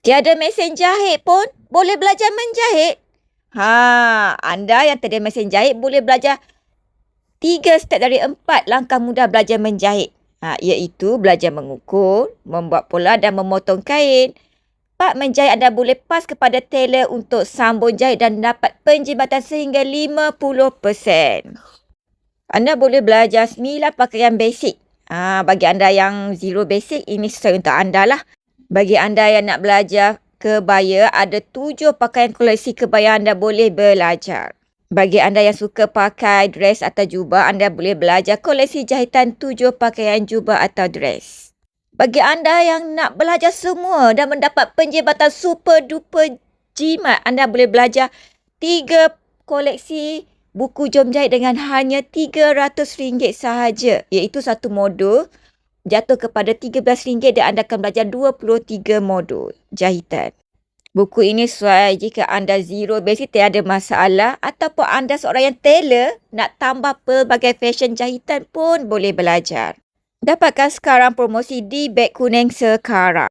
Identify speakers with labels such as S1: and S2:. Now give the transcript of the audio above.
S1: Tiada mesin jahit pun boleh belajar menjahit. Anda yang tiada mesin jahit boleh belajar 3 step dari 4 langkah mudah belajar menjahit. Iaitu belajar mengukur, membuat pola dan memotong kain. Part menjahit anda boleh pas kepada tailor untuk sambung jahit dan dapat penjimatan sehingga 50%. Anda boleh belajar 9 pakaian basic. Bagi anda yang zero basic, ini sesuai untuk anda lah. Bagi anda yang nak belajar kebaya, ada 7 pakaian koleksi kebaya anda boleh belajar. Bagi anda yang suka pakai dress atau jubah, anda boleh belajar koleksi jahitan 7 pakaian jubah atau dress. Bagi anda yang nak belajar semua dan mendapat penjimatan super duper jimat, anda boleh belajar 3 koleksi buku jom jahit dengan hanya RM300 sahaja. Iaitu satu modul jatuh kepada RM13 dan anda akan belajar 23 modul jahitan. Buku ini sesuai jika anda zero basic tiada masalah ataupun anda seorang yang tailor nak tambah pelbagai fashion jahitan pun boleh belajar. Dapatkan sekarang promosi di Beg Kuning sekarang.